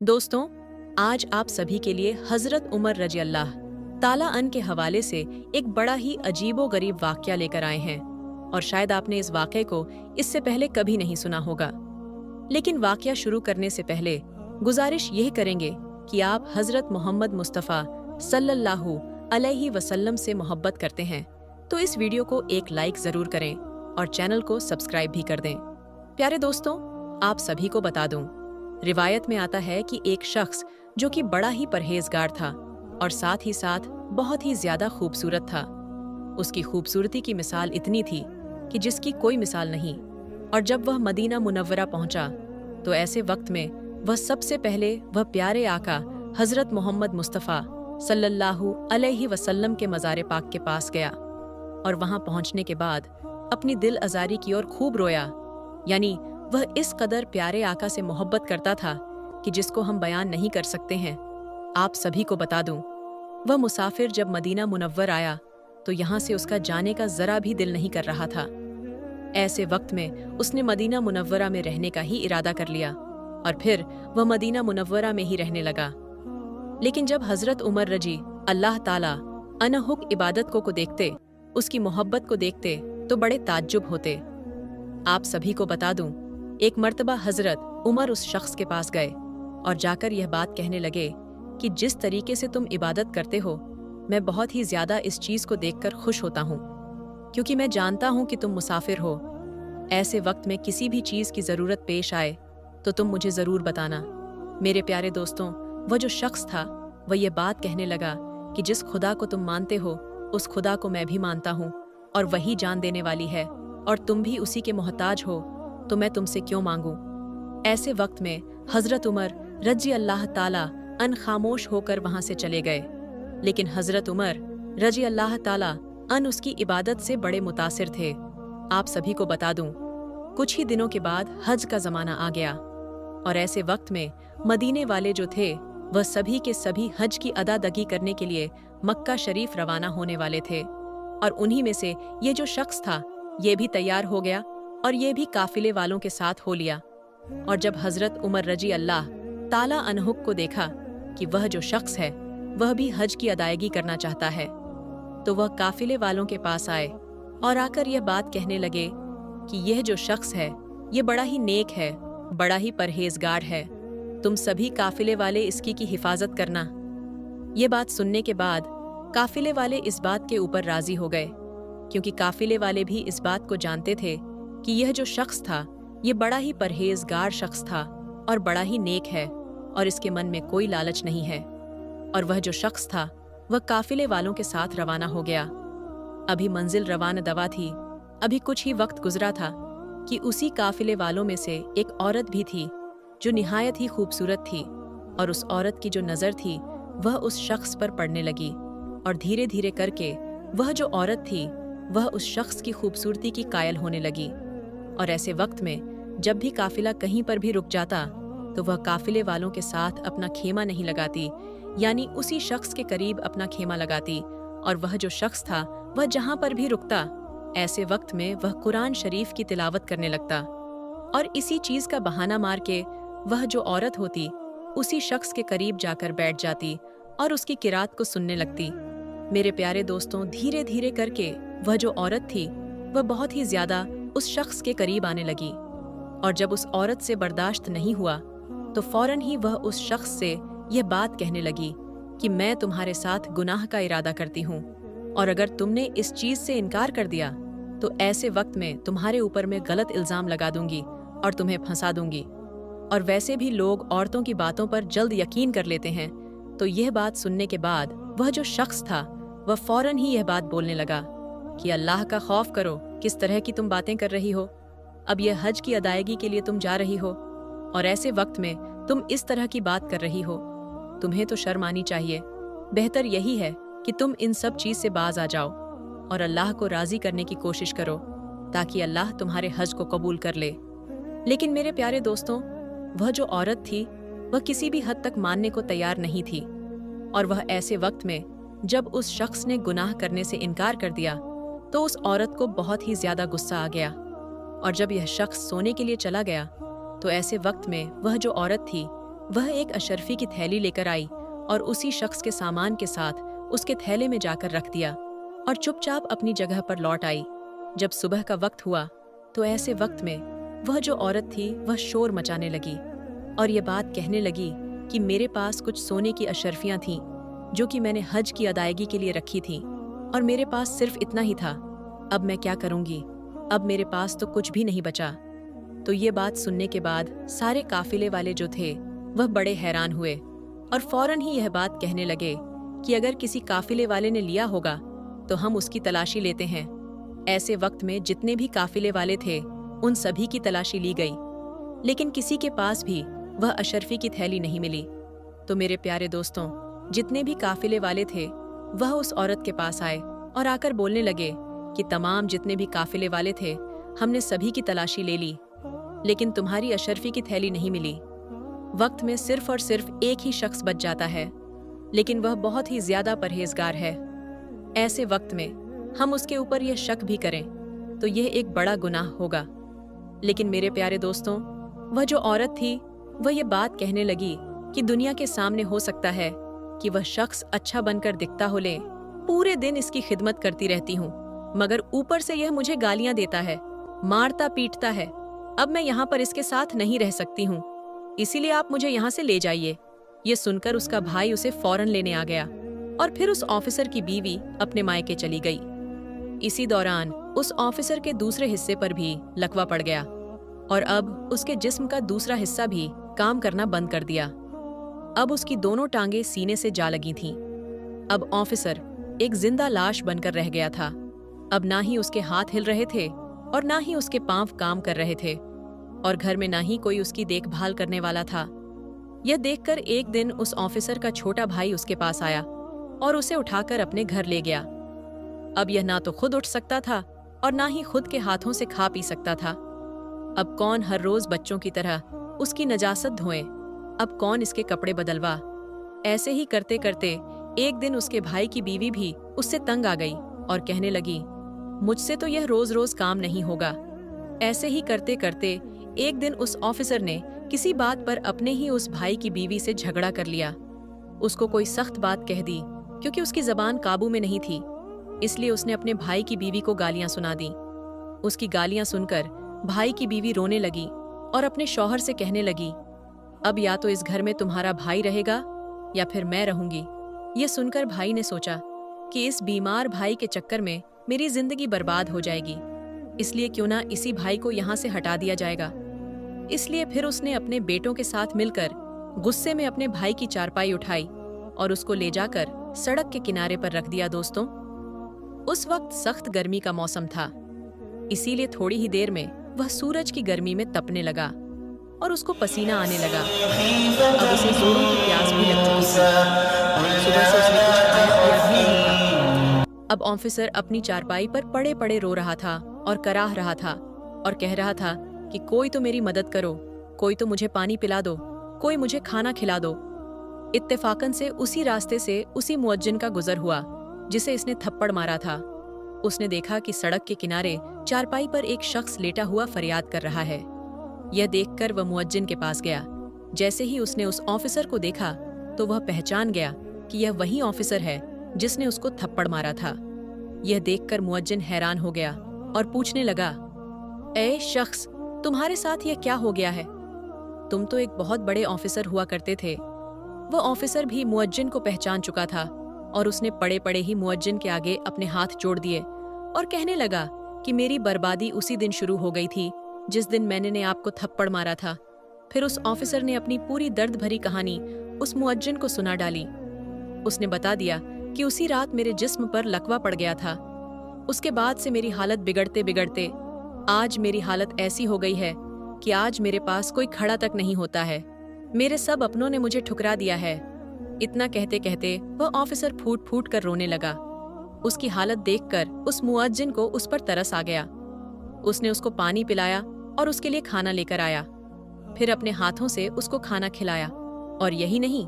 दोस्तों, आज आप सभी के लिए हजरत उमर रजी अल्लाह ताला अन के हवाले से एक बड़ा ही अजीबो-गरीब वाक़या लेकर आए हैं और शायद आपने इस वाक़े को इससे पहले कभी नहीं सुना होगा। लेकिन वाक़या शुरू करने से पहले गुजारिश यह करेंगे कि आप हजरत मोहम्मद मुस्तफ़ा सल्लल्लाहु अलैहि वसल्लम से मोहब्बत करते हैं तो इस वीडियो को एक लाइक ज़रूर करें और चैनल को सब्सक्राइब भी कर दें। प्यारे दोस्तों, आप सभी को बता दूं, रिवायत में आता है कि एक शख्स जो कि बड़ा ही परहेजगार था और साथ ही साथ बहुत ही ज्यादा खूबसूरत था। उसकी खूबसूरती की मिसाल इतनी थी कि जिसकी कोई मिसाल नहीं। और जब वह मदीना मुनव्वरा पहुंचा तो ऐसे वक्त में वह सबसे पहले वह प्यारे आका हजरत मोहम्मद मुस्तफ़ा सल्लल्लाहु अलैहि वसल्लम के मज़ार पाक के पास गया और वहां पहुंचने के बाद अपनी दिल आज़ारी की ओर खूब रोया। यानी वह इस कदर प्यारे आका से मोहब्बत करता था कि जिसको हम बयान नहीं कर सकते हैं। आप सभी को बता दूं, वह मुसाफिर जब मदीना मुनव्वर आया तो यहाँ से उसका जाने का जरा भी दिल नहीं कर रहा था। ऐसे वक्त में उसने मदीना मुनव्वरा में रहने का ही इरादा कर लिया और फिर वह मदीना मुनव्वरा में ही रहने लगा। लेकिन जब हजरत उमर रजी अल्लाह ताला अनहुक इबादत को देखते, उसकी मोहब्बत को देखते तो बड़े ताज्जुब होते। आप सभी को बता दूं, एक मर्तबा हजरत उमर उस शख्स के पास गए और जाकर यह बात कहने लगे कि जिस तरीके से तुम इबादत करते हो, मैं बहुत ही ज्यादा इस चीज को देखकर खुश होता हूँ, क्योंकि मैं जानता हूँ कि तुम मुसाफिर हो। ऐसे वक्त में किसी भी चीज की जरूरत पेश आए तो तुम मुझे जरूर बताना। मेरे प्यारे दोस्तों, वह जो शख्स था वह यह बात कहने लगा कि जिस खुदा को तुम मानते हो उस खुदा को मैं भी मानता हूँ और वही जान देने वाली है और तुम भी उसी के मोहताज हो, तो मैं तुमसे क्यों मांगूं। ऐसे वक्त में हजरत उमर रजी अल्लाह ताला अन खामोश होकर वहां से चले गए। लेकिन हजरत उमर रजी अल्लाह ताला अन उसकी इबादत से बड़े मुतासिर थे। आप सभी को बता दूं, कुछ ही दिनों के बाद हज का जमाना आ गया और ऐसे वक्त में मदीने वाले जो थे वह सभी के सभी हज की अदादगी करने के लिए मक्का शरीफ रवाना होने वाले थे। और उन्हीं में से ये जो शख्स था ये भी तैयार हो गया और ये भी काफिले वालों के साथ हो लिया। और जब हजरत उमर रजी अल्लाह ताला अनहुक को देखा कि वह जो शख्स है वह भी हज की अदायगी करना चाहता है, तो वह काफिले वालों के पास आए और आकर यह बात कहने लगे कि यह जो शख्स है ये बड़ा ही नेक है, बड़ा ही परहेजगार है, तुम सभी काफिले वाले इसकी की हिफाजत करना। ये बात सुनने के बाद काफिले वाले इस बात के ऊपर राजी हो गए, क्योंकि काफिले वाले भी इस बात को जानते थे कि यह जो शख्स था ये बड़ा ही परहेजगार शख्स था और बड़ा ही नेक है और इसके मन में कोई लालच नहीं है। और वह जो शख्स था वह काफिले वालों के साथ रवाना हो गया। अभी मंजिल रवाना दवा थी। अभी कुछ ही वक्त गुजरा था कि उसी काफिले वालों में से एक औरत भी थी जो निहायत ही खूबसूरत थी और उस औरत की जो नज़र थी वह उस शख्स पर पड़ने लगी और धीरे धीरे करके वह जो औरत थी वह उस शख्स की खूबसूरती की कायल होने लगी। और ऐसे वक्त में जब भी काफिला कहीं पर भी रुक जाता तो वह काफिले वालों के साथ अपना खेमा नहीं लगाती, यानी उसी शख्स के करीब अपना खेमा लगाती और वह जो शख्स था वह जहां पर भी रुकता ऐसे वक्त में वह कुरान शरीफ की तिलावत करने लगता और इसी चीज का बहाना मार के वह जो औरत होती उसी शख्स के करीब जाकर बैठ जाती और उसकी किरात को सुनने लगती। मेरे प्यारे दोस्तों, धीरे धीरे करके वह जो औरत थी वह बहुत ही ज्यादा उस शख्स के करीब आने लगी और जब उस औरत से बर्दाश्त नहीं हुआ तो फौरन ही वह उस शख्स से यह बात कहने लगी कि मैं तुम्हारे साथ गुनाह का इरादा करती हूँ और अगर तुमने इस चीज से इनकार कर दिया तो ऐसे वक्त में तुम्हारे ऊपर मैं गलत इल्जाम लगा दूंगी और तुम्हें फंसा दूंगी। और वैसे भी लोग औरतों की बातों पर जल्द यकीन कर लेते हैं। तो यह बात सुनने के बाद वह जो शख्स था वह फौरन ही यह बात बोलने लगा कि अल्लाह का खौफ करो, किस तरह की तुम बातें कर रही हो। अब यह हज की अदायगी के लिए तुम जा रही हो और ऐसे वक्त में तुम इस तरह की बात कर रही हो, तुम्हें तो शर्म आनी चाहिए। बेहतर यही है कि तुम इन सब चीज से बाज आ जाओ और अल्लाह को राजी करने की कोशिश करो ताकि अल्लाह तुम्हारे हज को कबूल कर ले। लेकिन मेरे प्यारे दोस्तों, वह जो औरत थी वह किसी भी हद तक मानने को तैयार नहीं थी और वह ऐसे वक्त में जब उस शख्स ने गुनाह करने से इनकार कर दिया तो उस औरत को बहुत ही ज्यादा गुस्सा आ गया। और जब यह शख्स सोने के लिए चला गया तो ऐसे वक्त में वह जो औरत थी वह एक अशरफी की थैली लेकर आई और उसी शख्स के सामान के साथ उसके थैले में जाकर रख दिया और चुपचाप अपनी जगह पर लौट आई। जब सुबह का वक्त हुआ तो ऐसे वक्त में वह जो औरत थी वह शोर मचाने लगी और ये बात कहने लगी कि मेरे पास कुछ सोने की अशरफियां थीं जो कि मैंने हज की अदायगी के लिए रखी थीं और मेरे पास सिर्फ इतना ही था। अब मैं क्या करूंगी? अब मेरे पास तो कुछ भी नहीं बचा। तो ये बात सुनने के बाद सारे काफिले वाले जो थे वह बड़े हैरान हुए और फौरन ही यह बात कहने लगे कि अगर किसी काफिले वाले ने लिया होगा तो हम उसकी तलाशी लेते हैं। ऐसे वक्त में जितने भी काफिले वाले थे उन सभी की तलाशी ली गई, लेकिन किसी के पास भी वह अशरफी की थैली नहीं मिली। तो मेरे प्यारे दोस्तों, जितने भी काफिले वाले थे वह उस औरत के पास आए और आकर बोलने लगे कि तमाम जितने भी काफिले वाले थे हमने सभी की तलाशी ले ली, लेकिन तुम्हारी अशरफी की थैली नहीं मिली। वक्त में सिर्फ और सिर्फ एक ही शख्स बच जाता है, लेकिन वह बहुत ही ज्यादा परहेजगार है। ऐसे वक्त में हम उसके ऊपर यह शक भी करें तो यह एक बड़ा गुनाह होगा। लेकिन मेरे प्यारे दोस्तों, वह जो औरत थी वह ये बात कहने लगी कि दुनिया के सामने हो सकता है कि वह शख्स अच्छा बनकर दिखता हो, ले पूरे दिन इसकी खिदमत करती रहती हूँ, मगर ऊपर से यह मुझे गालियां देता है, मारता पीटता है। अब मैं यहाँ पर इसके साथ नहीं रह सकती हूँ, इसीलिए आप मुझे यहाँ से ले जाइए। ये सुनकर उसका भाई उसे फौरन लेने आ गया और फिर उस ऑफिसर की बीवी अपने मायके चली गई। इसी दौरान उस ऑफिसर के दूसरे हिस्से पर भी लकवा पड़ गया और अब उसके जिस्म का दूसरा हिस्सा भी काम करना बंद कर दिया। अब उसकी दोनों टांगे सीने से जा लगी थीं। अब ऑफिसर एक जिंदा लाश बनकर रह गया था। अब ना ही उसके हाथ हिल रहे थे और ना ही उसके पांव काम कर रहे थे और घर में ना ही कोई उसकी देखभाल करने वाला था। यह देखकर एक दिन उस ऑफिसर का छोटा भाई उसके पास आया और उसे उठाकर अपने घर ले गया। अब यह ना तो खुद उठ सकता था और ना ही खुद के हाथों से खा पी सकता था। अब कौन हर रोज बच्चों की तरह उसकी नजासत धोए, अब कौन इसके कपड़े बदलवा। ऐसे ही करते करते एक दिन उसके भाई की बीवी भी उससे तंग आ गई और कहने लगी, मुझसे तो यह रोज रोज काम नहीं होगा। ऐसे ही करते करते एक दिन उस ऑफिसर ने किसी बात पर अपने ही उस भाई की बीवी से झगड़ा कर लिया। उसको कोई सख्त बात कह दी क्योंकि उसकी जबान काबू में नहीं थी, इसलिए उसने अपने भाई की बीवी को गालियां सुना दी। उसकी गालियां सुनकर भाई की बीवी रोने लगी और अपने शौहर से कहने लगी, अब या तो इस घर में तुम्हारा भाई रहेगा या फिर मैं रहूंगी। ये सुनकर भाई ने सोचा कि इस बीमार भाई के चक्कर में मेरी जिंदगी बर्बाद हो जाएगी, इसलिए क्यों ना इसी भाई को यहाँ से हटा दिया जाएगा। इसलिए फिर उसने अपने बेटों के साथ मिलकर गुस्से में अपने भाई की चारपाई उठाई और उसको ले जाकर सड़क के किनारे पर रख दिया। दोस्तों, उस वक्त सख्त गर्मी का मौसम था, इसीलिए थोड़ी ही देर में वह सूरज की गर्मी में तपने लगा और उसको पसीना आने लगा। अब उसे जोरों की प्यास भी लग चुकी थी। सुबह से उसने कुछ खाया पिया भी नहीं था। अब ऑफिसर अपनी चारपाई पर पड़े पड़े रो रहा था और कराह रहा था और कह रहा था कि कोई तो मेरी मदद करो, कोई तो मुझे पानी पिला दो, कोई मुझे खाना खिला दो। इत्तेफाकन से उसी रास्ते से उसी मुअज्जिन का गुजर हुआ जिसे इसने थप्पड़ मारा था। उसने देखा कि सड़क के किनारे चारपाई पर एक शख्स लेटा हुआ फरियाद कर रहा है। यह देखकर वह मुअज्जिन के पास गया। जैसे ही उसने उस ऑफिसर को देखा तो वह पहचान गया कि यह वही ऑफिसर है जिसने उसको थप्पड़ मारा था। यह देखकर मुअज्जिन हैरान हो गया और पूछने लगा, ए शख्स, तुम्हारे साथ यह क्या हो गया है? तुम तो एक बहुत बड़े ऑफिसर हुआ करते थे। वह ऑफिसर भी मुअज्जिन को पहचान चुका था और उसने पड़े पड़े ही मुअज्जिन के आगे अपने हाथ जोड़ दिए और कहने लगा कि मेरी बर्बादी उसी दिन शुरू हो गई थी जिस दिन मैंने आपको थप्पड़ मारा था। फिर उस ऑफिसर ने अपनी पूरी दर्द भरी कहानी उस मुअज्जिन को सुना डाली। उसने बता दिया कि उसी रात मेरे जिस्म पर लकवा पड़ गया था। उसके बाद से मेरी हालत बिगड़ते बिगड़ते आज मेरी हालत ऐसी हो गई है कि आज मेरे पास कोई खड़ा तक नहीं होता है। मेरे सब अपनों ने मुझे ठुकरा दिया है। इतना कहते कहते वह ऑफिसर फूट फूट कर रोने लगा। उसकी हालत देखकर उस मुअज्जिन को उस पर तरस आ गया। उसने उसको पानी पिलाया और उसके लिए खाना लेकर आया। फिर अपने हाथों से उसको खाना खिलाया और यही नहीं,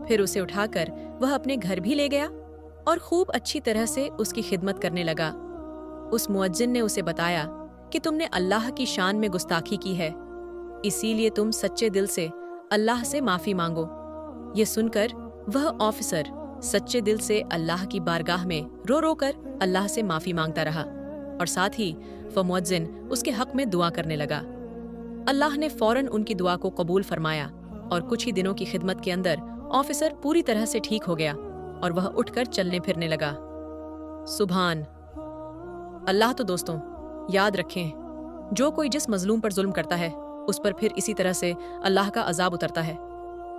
फिर उसे उठाकर वह अपने घर भी ले गया और खूब अच्छी तरह से उसकी खिदमत करने लगा। उस मुअज्जिन ने उसे बताया कि तुमने अल्लाह की शान में गुस्ताखी की है, इसीलिए तुम सच्चे दिल से अल्लाह से माफ़ी मांगो। ये सुनकर वह ऑफिसर सच्चे दिल से अल्लाह की बारगाह में रो रो कर अल्लाह से माफ़ी मांगता रहा और साथ ही वह मुअज्जिन उसके हक में दुआ करने लगा। अल्लाह ने फ़ौरन उनकी दुआ को कबूल फरमाया और कुछ ही दिनों की खिदमत के अंदर ऑफिसर पूरी तरह से ठीक हो गया और वह उठकर चलने फिरने लगा। सुभान अल्लाह। तो दोस्तों याद रखें, जो कोई जिस मजलूम पर जुल्म करता है उस पर फिर इसी तरह से अल्लाह का अजाब उतरता है।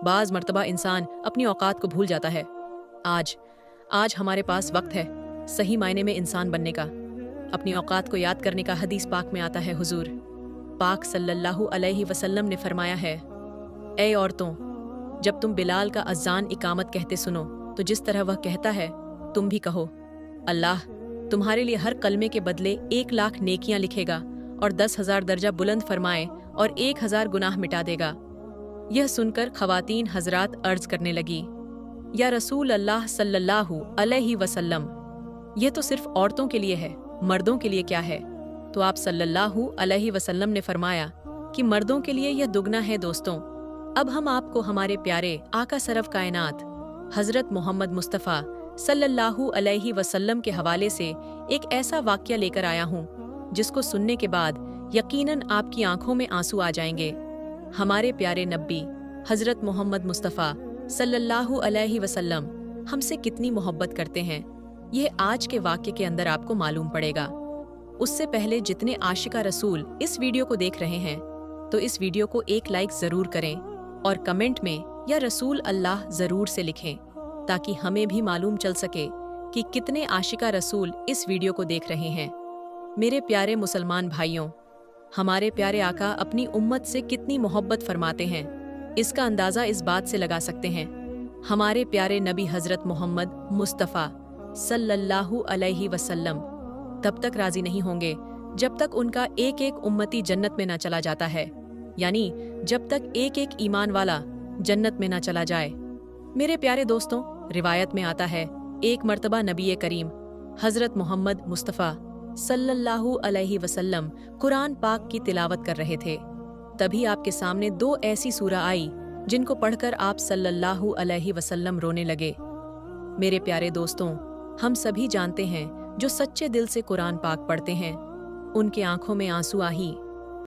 बाज़ मर्तबा इंसान अपनी औकात को भूल जाता है। आज हमारे पास वक्त है सही मायने में इंसान बनने का। अपनी औकात को याद करने का हदीस पाक में आता है। हुजूर पाक सल्लल्लाहु अलैहि वसल्लम ने फरमाया है, ऐ औरतों, जब तुम बिलाल का अज़ान इकामत कहते सुनो तो जिस तरह वह कहता है तुम भी कहो। अल्लाह तुम्हारे लिए हर कलमे के बदले 1,00,000 नेकियां लिखेगा और 10,000 दर्जा बुलंद फरमाए और 1,000 गुनाह मिटा देगा। यह सुनकर खवातीन हजरात अर्ज करने लगी, या रसूल अल्लाह सल्लल्लाहु अलैहि वसल्लम, यह तो सिर्फ औरतों के लिए है, मर्दों के लिए क्या है? तो आप सल्लल्लाहु अलैहि वसल्लम ने फरमाया कि मर्दों के लिए यह दुगना है। दोस्तों, अब हम आपको हमारे प्यारे आका सरफ कायनात हजरत मोहम्मद मुस्तफ़ा सल्लल्लाहु अलैहि वसल्लम के हवाले से एक ऐसा वाक़या लेकर आया हूँ जिसको सुनने के बाद यकीनन आपकी आंखों में आंसू आ जाएंगे। हमारे प्यारे नब्बी हजरत मोहम्मद मुस्तफ़ा सल्लल्लाहु अलैहि वसल्लम हमसे कितनी मोहब्बत करते हैं, यह आज के वाक़ये के अंदर आपको मालूम पड़ेगा। उससे पहले जितने आशिका रसूल इस वीडियो को देख रहे हैं तो इस वीडियो को एक लाइक ज़रूर करें और कमेंट में या रसूल अल्लाह ज़रूर से लिखें ताकि हमें भी मालूम चल सके कि कितने आशिका रसूल इस वीडियो को देख रहे हैं। मेरे प्यारे मुसलमान भाइयों, हमारे प्यारे आका अपनी उम्मत से कितनी मोहब्बत फरमाते हैं, इसका अंदाज़ा इस बात से लगा सकते हैं। हमारे प्यारे नबी हज़रत मोहम्मद मुस्तफ़ा सल्लल्लाहु अलैहि वसल्लम तब तक राज़ी नहीं होंगे जब तक उनका एक एक उम्मती जन्नत में ना चला जाता है, यानी जब तक एक एक ईमान वाला जन्नत में ना चला जाए। मेरे प्यारे दोस्तों, रिवायत में आता है एक मर्तबा नबी करीम हज़रत मोहम्मद मुस्तफ़ा सल्लल्लाहु अलैहि वसल्लम कुरान पाक की तिलावत कर रहे थे। तभी आपके सामने 2 ऐसी सूरा आई जिनको पढ़कर आप सल्लल्लाहु अलैहि वसल्लम रोने लगे। मेरे प्यारे दोस्तों, हम सभी जानते हैं जो सच्चे दिल से कुरान पाक पढ़ते हैं उनके आंखों में आंसू आ ही